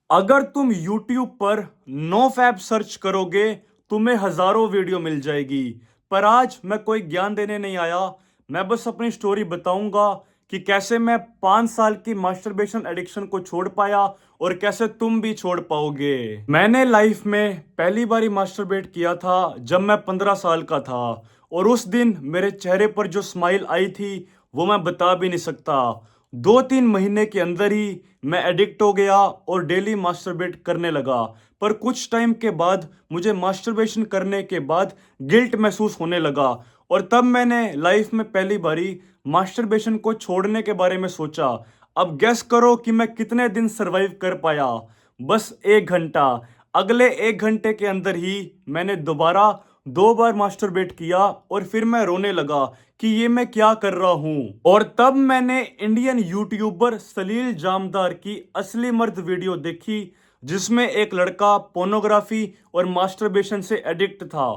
अगर तुम YouTube पर नो फैब सर्च करोगे तुम्हें हजारों वीडियो मिल जाएगी। पर आज मैं कोई ज्ञान देने नहीं आया। मैं बस अपनी स्टोरी बताऊंगा कि कैसे मैं 5 साल की मास्टरबेशन एडिक्शन को छोड़ पाया और कैसे तुम भी छोड़ पाओगे। मैंने लाइफ में पहली बारी मास्टरबेट किया था जब मैं 15 साल का था, और उस दिन मेरे चेहरे पर जो स्माइल आई थी वो मैं बता भी नहीं सकता। 2-3 महीने के अंदर ही मैं एडिक्ट हो गया और डेली मास्टरबेट करने लगा। पर कुछ टाइम के बाद मुझे मास्टरबेशन करने के बाद गिल्ट महसूस होने लगा, और तब मैंने लाइफ में पहली बारी मास्टरबेशन को छोड़ने के बारे में सोचा। अब गेस करो कि मैं कितने दिन सरवाइव कर पाया। बस 1 घंटा। अगले 1 घंटे के अंदर ही मैंने दोबारा 2 बार मास्टरबेट किया और फिर मैं रोने लगा कि ये मैं क्या कर रहा हूं। और तब मैंने इंडियन यूट्यूबर सलील जामदार की असली मर्द वीडियो देखी, जिसमें एक लड़का पोर्नोग्राफी और मास्टरबेशन से एडिक्ट था।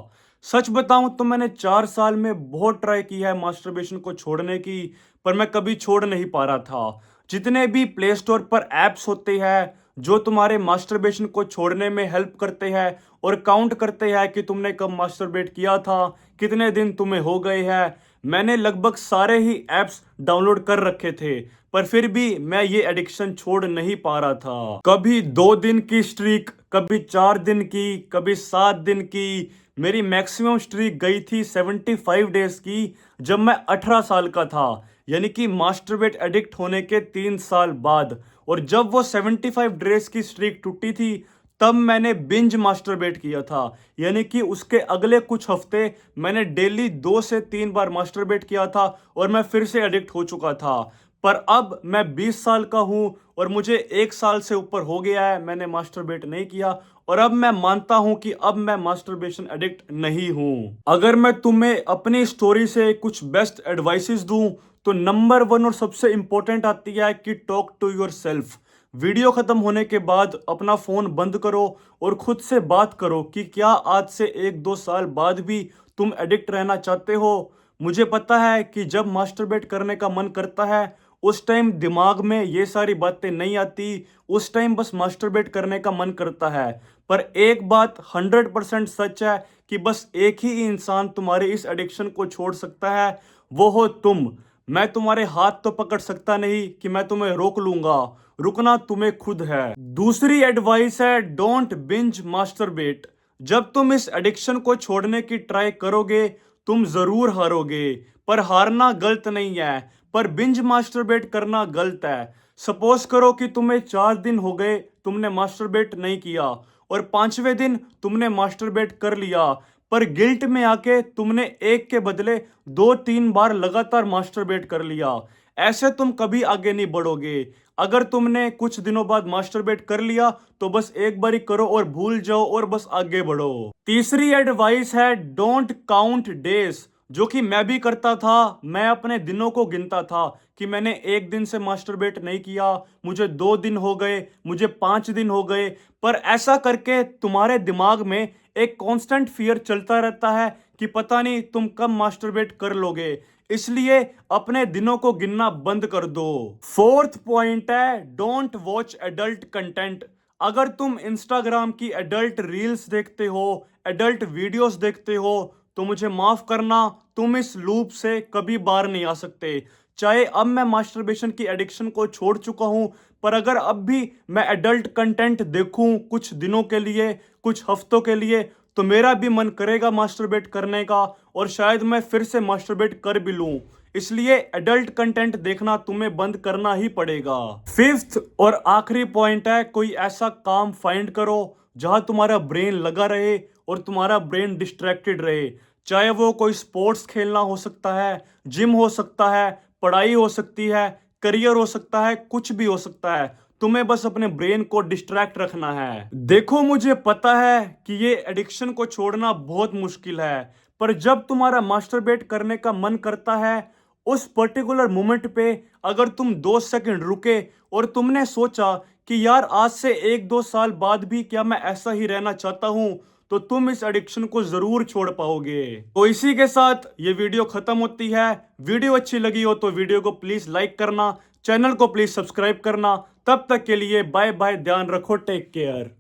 सच बताऊं तो मैंने 4 साल में बहुत ट्राई की है मास्टरबेशन को छोड़ने की, पर मैं कभी छोड़ नहीं पा रहा था। जितने भी प्ले स्टोर पर एप्स होते हैं जो तुम्हारे मास्टरबेशन को छोड़ने में हेल्प करते हैं और काउंट करते हैं कि तुमने कब मास्टरबेट किया था, कितने दिन तुम्हें हो गए हैं, मैंने लगभग सारे ही एप्स डाउनलोड कर रखे थे। पर फिर भी मैं ये एडिक्शन छोड़ नहीं पा रहा था। कभी 2 दिन की स्ट्रीक, कभी 4 दिन की, कभी 7 दिन की। मेरी मैक्सिमम स्ट्रीक गई थी 75 डेज की जब मैं 18 साल का था, यानी कि मास्टरबेट एडिक्ट होने के 3 साल बाद। और जब वो 75 डेज की स्ट्रीक टूटी थी तब मैंने बिंज मास्टरबेट किया था, यानी कि उसके अगले कुछ हफ्ते मैंने डेली 2 से 3 बार मास्टरबेट किया था और मैं फिर से एडिक्ट हो चुका था। पर अब मैं 20 साल का हूं और मुझे 1 साल से ऊपर हो गया है मैंने मास्टरबेट नहीं किया, और अब मैं मानता हूं कि अब मैं मास्टरबेशन एडिक्ट नहीं हूं। अगर मैं तुम्हें अपनी स्टोरी से कुछ बेस्ट एडवाइसेस दूं तो नंबर 1 और सबसे इंपॉर्टेंट आती है कि talk to yourself. Video खत्म होने के बाद अपना फोन बंद करो और खुद से बात करो कि क्या आज से 1-2 साल बाद भी तुम एडिक्ट रहना चाहते हो। मुझे पता है कि जब मास्टरबेट करने का मन करता है उस टाइम दिमाग में ये सारी बातें नहीं आती, उस टाइम बस मास्टरबेट करने का मन करता है। पर एक बात 100% सच है कि बस एक ही इंसान तुम्हारे इस एडिक्शन को छोड़ सकता है, वो हो तुम। मैं तुम्हारे हाथ तो पकड़ सकता नहीं कि मैं तुम्हें रोक लूंगा, रुकना तुम्हें खुद है। दूसरी एडवाइस है डोंट बिंज मास्टरबेट। जब तुम इस एडिक्शन को छोड़ने की ट्राई करोगे तुम जरूर हारोगे, पर हारना गलत नहीं है, पर बिंज मास्टरबेट करना गलत है। सपोज करो कि तुम्हें 4 दिन हो गए तुमने मास्टरबेट नहीं किया और 5वें दिन तुमने मास्टरबेट कर लिया, पर गिल्ट में आके तुमने एक के बदले 2-3 बार लगातार मास्टरबेट कर लिया। ऐसे तुम कभी आगे नहीं बढ़ोगे। अगर तुमने कुछ दिनों बाद मास्टरबेट कर लिया तो बस एक बारी करो और भूल जाओ और बस आगे बढ़ो। तीसरी एडवाइस है डोंट काउंट डेज, जो कि मैं भी करता था। मैं अपने दिनों को गिनता था कि मैंने 1 दिन से मास्टरबेट नहीं किया, मुझे 2 दिन हो गए, मुझे 5 दिन हो गए। पर ऐसा करके तुम्हारे दिमाग में एक कांस्टेंट फियर चलता रहता है कि पता नहीं तुम कब मास्टरबेट कर लोगे, इसलिए अपने दिनों को गिनना बंद कर दो। फोर्थ पॉइंट है डोंट वॉच एडल्ट कंटेंट। अगर तुम इंस्टाग्राम की एडल्ट रील्स देखते हो, एडल्ट वीडियोस देखते हो, तो मुझे माफ करना, तुम इस लूप से कभी बाहर नहीं आ सकते। चाहे अब मैं मास्टरबेशन की एडिक्शन को छोड़ चुका हूं, पर अगर अब भी मैं एडल्ट कंटेंट देखूं कुछ दिनों के लिए, कुछ हफ्तों के लिए, तो मेरा भी मन करेगा मास्टरबेट करने का और शायद मैं फिर से मास्टरबेट कर भी लूं। इसलिए एडल्ट कंटेंट देखना तुम्हें बंद करना ही पड़ेगा। फिफ्थ और आखिरी पॉइंट है कोई ऐसा काम फाइंड करो जहां तुम्हारा ब्रेन लगा रहे और तुम्हारा ब्रेन डिस्ट्रैक्टेड रहे। चाहे वो कोई स्पोर्ट्स खेलना हो सकता है, जिम हो सकता है, पढ़ाई हो सकती है, करियर हो सकता है, कुछ भी हो सकता है। तुम्हें बस अपने ब्रेन को डिस्ट्रैक्ट रखना है। देखो मुझे पता है कि ये एडिक्शन को छोड़ना बहुत मुश्किल है, पर जब तुम्हारा मास्टरबेट करने का मन करता है उस पर्टिकुलर मोमेंट पे अगर तुम 2 सेकंड रुके और तुमने सोचा कि यार आज से 1-2 साल बाद भी क्या मैं ऐसा ही रहना चाहता हूं, तो तुम इस एडिक्शन को जरूर छोड़ पाओगे। तो इसी के साथ ये वीडियो खत्म होती है। वीडियो अच्छी लगी हो तो वीडियो को प्लीज लाइक करना, चैनल को प्लीज सब्सक्राइब करना, तब तक के लिए बाय बाय, ध्यान रखो, टेक केयर।